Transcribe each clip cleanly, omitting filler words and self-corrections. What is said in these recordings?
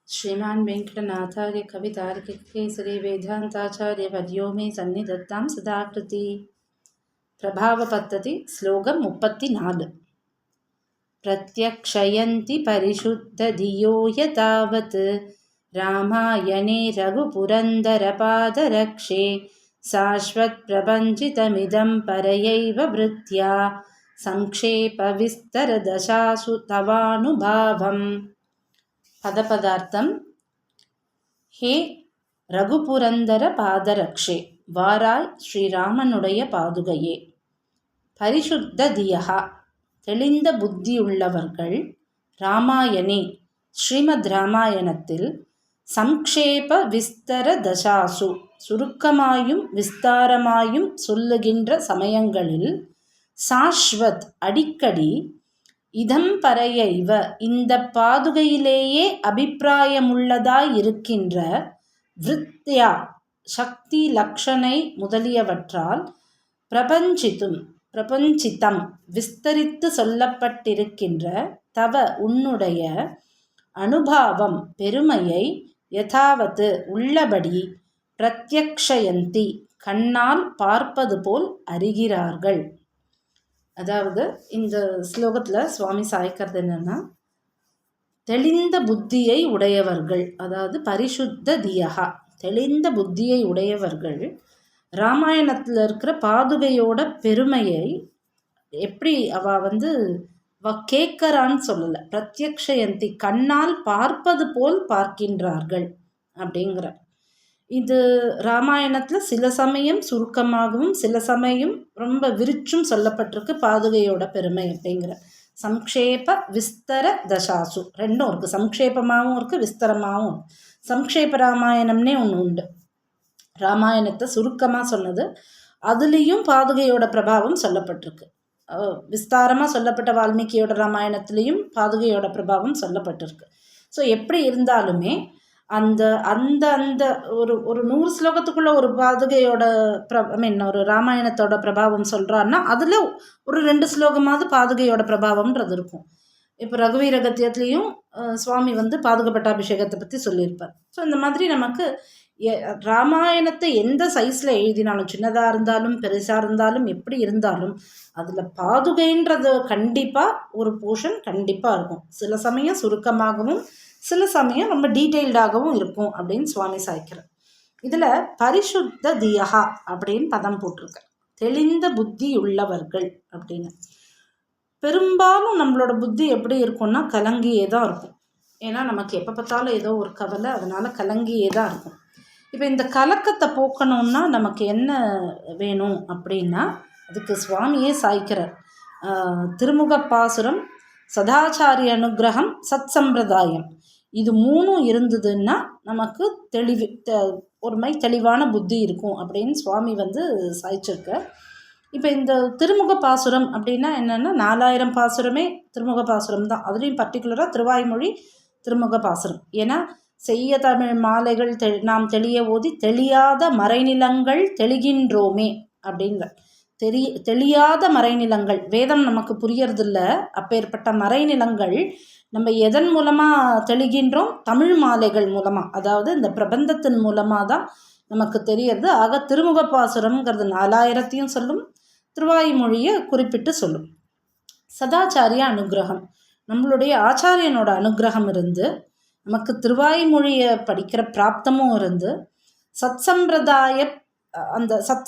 श्रीमान् वेङ्कटनाथार्य कवितार्किकेसरी वेदान्ताचार्यवर्यो मे सन्निधत्तां सदाकृति. प्रभावपद्धति श्लोकं 34. प्रत्यक्षयन्ति परिशुद्धधियो यतावत् रामायणे रघुपुरन्दरपादरक्षे शाश्वतप्रपञ्चितमिदं परयैव वृत्त्या संक्षेपविस्तरदशासु तवानुभावम्. பதபதார்த்தம். ஹே ரகுபுரந்தர பாதரக்ஷே, வாராய் ஸ்ரீராமனுடைய பாதுகையே. பரிசுத்த தியகா, தெளிந்த புத்தியுள்ளவர்கள். ராமாயணே, ஸ்ரீமத் ராமாயணத்தில். சம்க்ஷேப விஸ்தர தசாசு, சுருக்கமாயும் விஸ்தாரமாயும் சொல்லுகின்ற சமயங்களில். சாஸ்வத், அடிக்கடி. இதம் பரையைவ, இந்த பாதுகையிலேயே அபிப்பிராயமுள்ளதாயிருக்கின்ற. விருத்தியா, சக்தி லக்ஷணை முதலியவற்றால். பிரபஞ்சிதம் விஸ்தரித்து சொல்லப்பட்டிருக்கின்ற. தவ, உன்னுடைய. அனுபாவம், பெருமையை. யதாவத்து, உள்ளபடி. பிரத்யக்ஷயந்தி, கண்ணால் பார்ப்பது போல் அறிகிறார்கள். அதாவது இந்த ஸ்லோகத்தில் சுவாமி சாய்க்கிறது என்னன்னா, தெளிந்த புத்தியை உடையவர்கள், அதாவது பரிசுத்த தியகா, தெளிந்த புத்தியை உடையவர்கள் ராமாயணத்தில் இருக்கிற பாதுகையோட பெருமையை எப்படி அவ கேட்கறான்னு சொல்லலை, பிரத்யக்ஷயந்தி, கண்ணால் பார்ப்பது போல் பார்க்கின்றார்கள் அப்படிங்கிற. இது ராமாயணத்தில் சில சமயம் சுருக்கமாகவும் சில சமயம் ரொம்ப விரிச்சும் சொல்லப்பட்டிருக்கு பாதுகையோட பெருமை அப்படிங்கிற. சம்க்ஷேப விஸ்தர தசாசு ரெண்டும் இருக்குது, சம்க்ஷேபமாகவும் இருக்குது விஸ்தரமாகவும். சம்க்ஷேப ராமாயணம்னே ஒன்று உண்டு, ராமாயணத்தை சுருக்கமாக சொன்னது. அதுலேயும் பாதுகையோட பிரபாவம் சொல்லப்பட்டிருக்கு. விஸ்தாரமாக சொல்லப்பட்ட வால்மீகியோட ராமாயணத்துலேயும் பாதுகையோட பிரபாவம் சொல்லப்பட்டிருக்கு. ஸோ எப்படி இருந்தாலுமே அந்த அந்த அந்த ஒரு 100 ஸ்லோகத்துக்குள்ள ஒரு பாதுகையோட ஒரு ராமாயணத்தோட பிரபாவம் சொல்கிறான்னா அதில் ஒரு 2 ஸ்லோகமாவது பாதுகையோட பிரபாவம்ன்றது இருக்கும். இப்போ ரகுவீரகத்தியத்துலேயும் சுவாமி பாதுகை பட்டாபிஷேகத்தை பற்றி சொல்லியிருப்பார். ஸோ இந்த மாதிரி நமக்கு ராமாயணத்தை எந்த சைஸில் எழுதினாலும், சின்னதாக இருந்தாலும் பெருசாக இருந்தாலும் எப்படி இருந்தாலும், அதில் பாதுகைன்றது கண்டிப்பாக ஒரு போர்ஷன் கண்டிப்பாக இருக்கும். சில சமயம் சுருக்கமாகவும் சில சமயம் ரொம்ப டீட்டெயில்டாகவும் இருக்கும் அப்படின்னு சுவாமி சாய்க்கிறார். இதில் பரிசுத்த தியகா அப்படின்னு பதம் போட்டிருக்க, தெளிந்த புத்தி உள்ளவர்கள் அப்படின்னு. பெரும்பாலும் நம்மளோட புத்தி எப்படி இருக்கும்னா கலங்கியே தான் இருக்கும். ஏன்னா நமக்கு எப்போ பார்த்தாலும் ஏதோ ஒரு கவலை, அதனால் கலங்கியே தான் இருக்கும். இப்போ இந்த கலக்கத்தை போக்கணும்னா நமக்கு என்ன வேணும் அப்படின்னா அதுக்கு சுவாமியே சாய்க்கிறார். திருமுக பாசுரம், சதாச்சாரிய அனுகிரகம், சத் சம்பிரதாயம், இது 3 இருந்ததுன்னா நமக்கு தெளிவான புத்தி இருக்கும் அப்படின்னு சுவாமி சாய்ச்சிருக்க. இப்போ இந்த திருமுக பாசுரம் அப்படின்னா என்னென்னா 4000 பாசுரமே திருமுக பாசுரம் தான். அதுலேயும் பர்டிகுலராக திருவாய்மொழி திருமுக பாசுரம். ஏன்னா செய்ய தமிழ் மாலைகள் நாம் தெளிய ஓதி தெளியாத மறைநிலங்கள் தெளிகின்றோமே அப்படிங்கிற. தெளியாத மறைநிலங்கள், வேதம் நமக்கு புரியறதில்ல. அப்பேற்பட்ட மறைநிலங்கள் நம்ம எதன் மூலமாக தெளிகின்றோம்? தமிழ் மாலைகள் மூலமாக, அதாவது இந்த பிரபந்தத்தின் மூலமாக தான் நமக்கு தெரியறது. ஆக திருமுக பாசுரம்ங்கிறது 4000 சொல்லும், திருவாய்மொழியை குறிப்பிட்டு சொல்லும். சதாச்சாரிய அனுகிரகம், நம்மளுடைய ஆச்சாரியனோட அனுகிரகம் இருந்து நமக்கு திருவாய்மொழியை படிக்கிற பிராப்தமும் இருந்து, சத்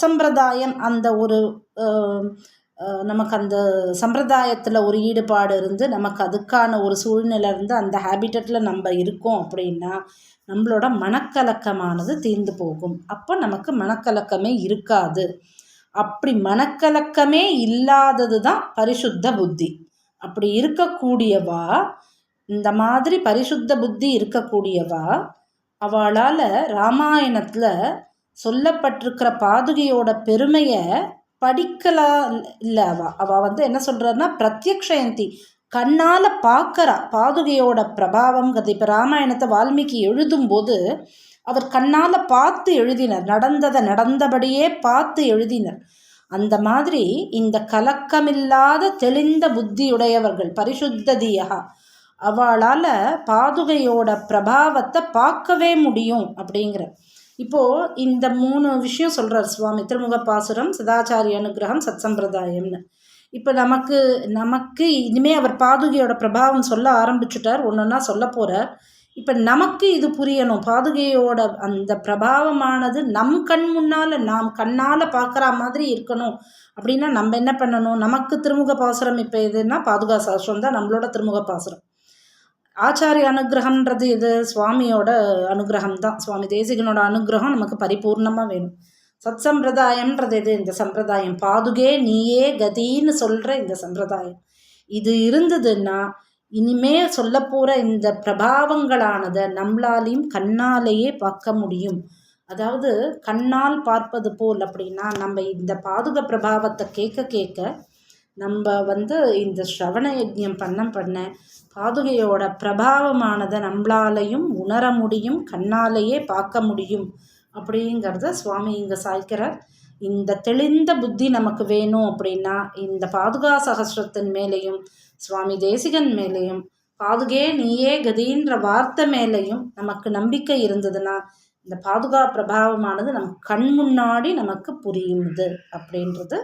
சம்பிரதாயம் அந்த ஒரு நமக்கு அந்த சம்பிரதாயத்தில் ஒரு ஈடுபாடு இருந்து நமக்கு அதுக்கான ஒரு சூழ்நிலை இருந்து அந்த ஹேபிட்டட்டில் நம்ம இருக்கோம் அப்படின்னா நம்மளோட மனக்கலக்கமானது தீர்ந்து போகும். அப்போ நமக்கு மனக்கலக்கமே இருக்காது. அப்படி மனக்கலக்கமே இல்லாதது தான் பரிசுத்த புத்தி. அப்படி இருக்கக்கூடியவா, இந்த மாதிரி பரிசுத்த புத்தி இருக்கக்கூடியவா, அவளால் ராமாயணத்தில் சொல்லப்பட்டிருக்கிற பாதுகையோட பெருமையை படிக்கலாம் இல்லை. அவள் என்ன சொல்கிறாருன்னா பிரத்யக்ஷயந்தி, கண்ணால் பார்க்குறா பாதுகையோட பிரபாவம்ங்கிறது. இப்போ ராமாயணத்தை வால்மீகி எழுதும்போது அவர் கண்ணால் பார்த்து எழுதினர், நடந்தபடியே பார்த்து எழுதினர். அந்த மாதிரி இந்த கலக்கமில்லாத தெளிந்த புத்தியுடையவர்கள் பரிசுத்த தியகா, அவளால் பாதுகையோட பிரபாவத்தை பார்க்கவே முடியும் அப்படிங்கிற. இப்போது இந்த 3 விஷயம் சொல்கிறார் சுவாமி. திருமுக பாசுரம், சதாச்சாரிய அனுகிரகம், சத் சம்பிரதாயம்னு. இப்போ நமக்கு இனிமேல் அவர் பாதுகையோட பிரபாவம் சொல்ல ஆரம்பிச்சுட்டார், ஒன்றொன்னா சொல்ல போகிறார். இப்போ நமக்கு இது புரியணும். பாதுகையோட அந்த பிரபாவமானது நம் கண் முன்னால், நாம் கண்ணால் பார்க்குற மாதிரி இருக்கணும் அப்படின்னா நம்ம என்ன பண்ணணும்? நமக்கு திருமுக பாசுரம் இப்போ எதுன்னா பாதுகா சாஸ்திரம் தான் நம்மளோட திருமுக பாசுரம். ஆச்சாரிய அனுகிரகம்ன்றது இது சுவாமியோட அனுகிரகம் தான். சுவாமி தேசிகனோட அனுகிரகம் நமக்கு பரிபூர்ணமாக வேணும். சத் சம்பிரதாயம்ன்றது எது? இந்த சம்பிரதாயம். பாதுகே நீயே கதின்னு சொல்கிற இந்த சம்பிரதாயம் இது இருந்ததுன்னா இனிமே சொல்ல போகிற இந்த பிரபாவங்களானதை நம்மளாலையும் கண்ணாலேயே பார்க்க முடியும். அதாவது கண்ணால் பார்ப்பது போல் அப்படின்னா நம்ம இந்த பாதுக பிரபாவத்தை கேட்க கேட்க நம்ம இந்த ஸ்ரவண யஜ்ஞம் பண்ண பாதுகையோட பிரபாவமானதை நம்மளாலையும் உணர முடியும், கண்ணாலேயே பார்க்க முடியும் அப்படிங்கிறத சுவாமி இங்கே சாய்க்கிறார். இந்த தெளிந்த புத்தி நமக்கு வேணும் அப்படின்னா இந்த பாதுகா சகஸ்ரத்தின் மேலேயும் சுவாமி தேசிகன் மேலேயும் பாதுகே நீயே கதின்ற வார்த்தை மேலேயும் நமக்கு நம்பிக்கை இருந்ததுன்னா இந்த பாதுகா பிரபாவமானது நம் கண் முன்னாடி நமக்கு புரியுது அப்படின்றது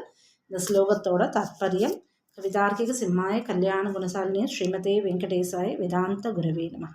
இந்த ஸ்லோகத்தோட தாத்பரியம். கவிதார்க்கிக சிம்மாய கல்யாண குணசாலினிய ஸ்ரீமதே வெங்கடேசாய வேதாந்த குரவே நமஹ.